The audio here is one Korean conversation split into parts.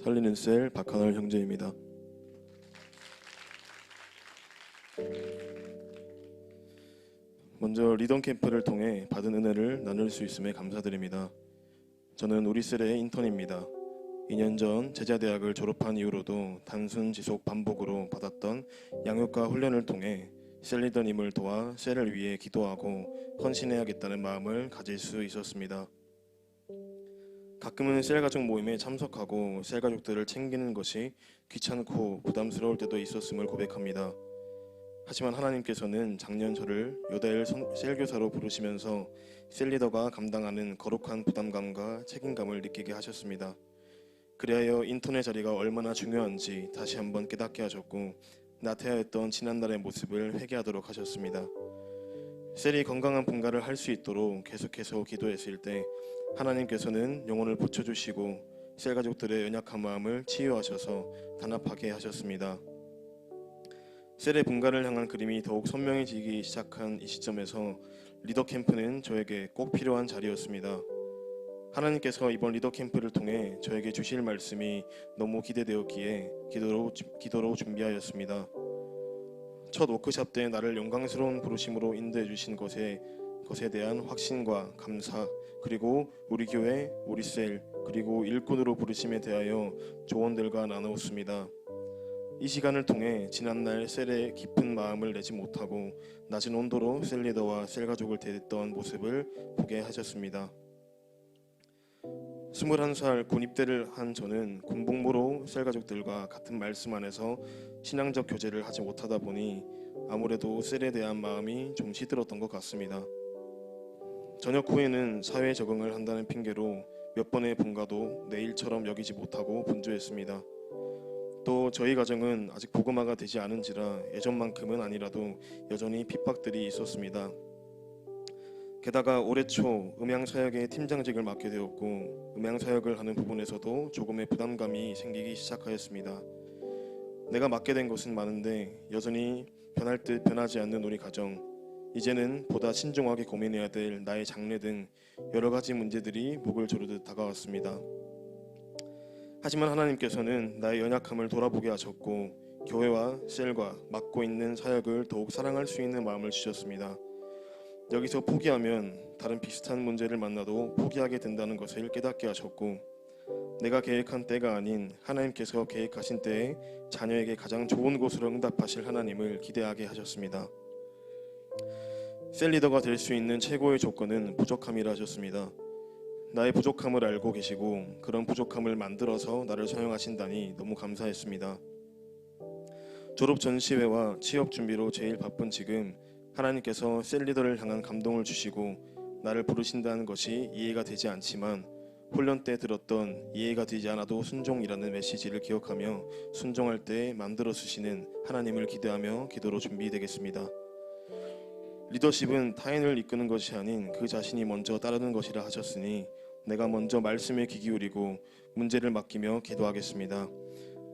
살리는 셀 박하늘 형제입니다. 먼저 리던 캠프를 통해 받은 은혜를 나눌 수 있음에 감사드립니다. 저는 우리 셀의 인턴입니다. 2년 전 제자대학을 졸업한 이후로도 단순 지속 반복으로 받았던 양육과 훈련을 통해 셀 리더님을 도와 셀을 위해 기도하고 헌신해야겠다는 마음을 가질 수 있었습니다. 가끔은 셀 가족 모임에 참석하고 셀 가족들을 챙기는 것이 귀찮고 부담스러울 때도 있었음을 고백합니다. 하지만 하나님께서는 작년 저를 요다엘 셀교사로 부르시면서 셀 리더가 감당하는 거룩한 부담감과 책임감을 느끼게 하셨습니다. 그리하여 인턴의 자리가 얼마나 중요한지 다시 한번 깨닫게 하셨고 나태하였던 지난날의 모습을 회개하도록 하셨습니다. 셀이 건강한 분가를 할 수 있도록 계속해서 기도했을 때 하나님께서는 영혼을 붙여주시고 셀 가족들의 연약한 마음을 치유하셔서 단합하게 하셨습니다. 셀의 분가를 향한 그림이 더욱 선명해지기 시작한 이 시점에서 리더 캠프는 저에게 꼭 필요한 자리였습니다. 하나님께서 이번 리더 캠프를 통해 저에게 주실 말씀이 너무 기대되었기에 기도로 준비하였습니다. 첫 워크숍 때 나를 영광스러운 부르심으로 인도해 주신 것에 대한 확신과 감사, 그리고 우리 교회, 우리 셀, 그리고 일꾼으로 부르심에 대하여 조언들과 나누었습니다. 이 시간을 통해 지난날 셀의 깊은 마음을 내지 못하고 낮은 온도로 셀 리더와 셀 가족을 대했던 모습을 보게 하셨습니다. 21살 군 입대를 한 저는 군복무로 셀 가족들과 같은 말씀 안에서 신앙적 교제를 하지 못하다 보니 아무래도 셀에 대한 마음이 좀 시들었던 것 같습니다. 전역 후에는 사회에 적응을 한다는 핑계로 몇 번의 분가도 내 일처럼 여기지 못하고 분주했습니다. 또 저희 가정은 아직 복음화가 되지 않은지라 예전만큼은 아니라도 여전히 핍박들이 있었습니다. 게다가 올해 초 음향사역의 팀장직을 맡게 되었고 음향사역을 하는 부분에서도 조금의 부담감이 생기기 시작하였습니다. 내가 맡게 된 것은 많은데 여전히 변할 듯 변하지 않는 우리 가정, 이제는 보다 신중하게 고민해야 될 나의 장래 등 여러 가지 문제들이 목을 조르듯 다가왔습니다. 하지만 하나님께서는 나의 연약함을 돌아보게 하셨고 교회와 셀과 맡고 있는 사역을 더욱 사랑할 수 있는 마음을 주셨습니다. 여기서 포기하면 다른 비슷한 문제를 만나도 포기하게 된다는 것을 깨닫게 하셨고 내가 계획한 때가 아닌 하나님께서 계획하신 때에 자녀에게 가장 좋은 곳으로 응답하실 하나님을 기대하게 하셨습니다. 셀 리더가 될 수 있는 최고의 조건은 부족함이라 하셨습니다. 나의 부족함을 알고 계시고 그런 부족함을 만들어서 나를 사용하신다니 너무 감사했습니다. 졸업 전시회와 취업 준비로 제일 바쁜 지금 하나님께서 셀 리더를 향한 감동을 주시고 나를 부르신다는 것이 이해가 되지 않지만 훈련 때 들었던 이해가 되지 않아도 순종이라는 메시지를 기억하며 순종할 때 만들어 주시는 하나님을 기대하며 기도로 준비되겠습니다. 리더십은 타인을 이끄는 것이 아닌 그 자신이 먼저 따르는 것이라 하셨으니 내가 먼저 말씀에 귀 기울이고 문제를 맡기며 기도하겠습니다.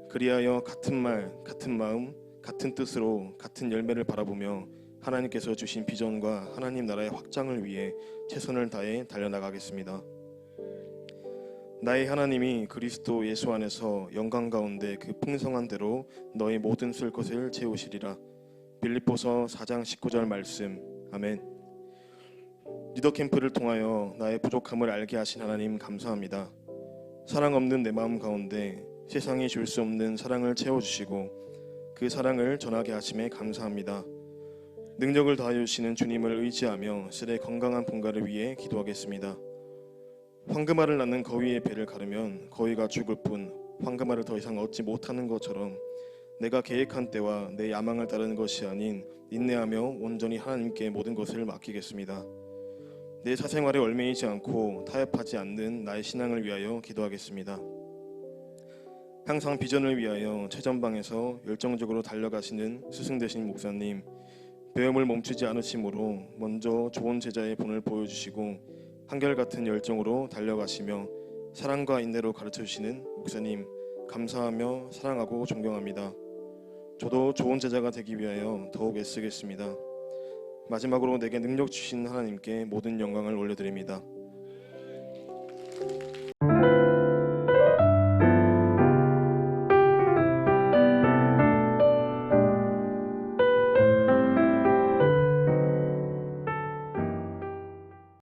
그리하여 같은 말, 같은 마음, 같은 뜻으로 같은 열매를 바라보며 하나님께서 주신 비전과 하나님 나라의 확장을 위해 최선을 다해 달려나가겠습니다. 나의 하나님이 그리스도 예수 안에서 영광 가운데 그 풍성한 대로 너의 모든 쓸 것을 채우시리라. 빌립보서 4장 19절 말씀. 아멘. 리더 캠프를 통하여 나의 부족함을 알게 하신 하나님 감사합니다. 사랑 없는 내 마음 가운데 세상이 줄 수 없는 사랑을 채워주시고 그 사랑을 전하게 하심에 감사합니다. 능력을 다하여 주시는 주님을 의지하며 셀의 건강한 분가를 위해 기도하겠습니다. 황금알을 낳는 거위의 배를 가르면 거위가 죽을 뿐 황금알을 더 이상 얻지 못하는 것처럼 내가 계획한 때와 내 야망을 따르는 것이 아닌 인내하며 온전히 하나님께 모든 것을 맡기겠습니다. 내 사생활에 얽매이지 않고 타협하지 않는 나의 신앙을 위하여 기도하겠습니다. 항상 비전을 위하여 최전방에서 열정적으로 달려가시는 스승 되신 목사님, 배움을 멈추지 않으심으로 먼저 좋은 제자의 본을 보여주시고 한결같은 열정으로 달려가시며 사랑과 인내로 가르쳐주시는 목사님, 감사하며 사랑하고 존경합니다. 저도 좋은 제자가 되기 위하여 더욱 애쓰겠습니다. 마지막으로 내게 능력 주신 하나님께 모든 영광을 올려드립니다.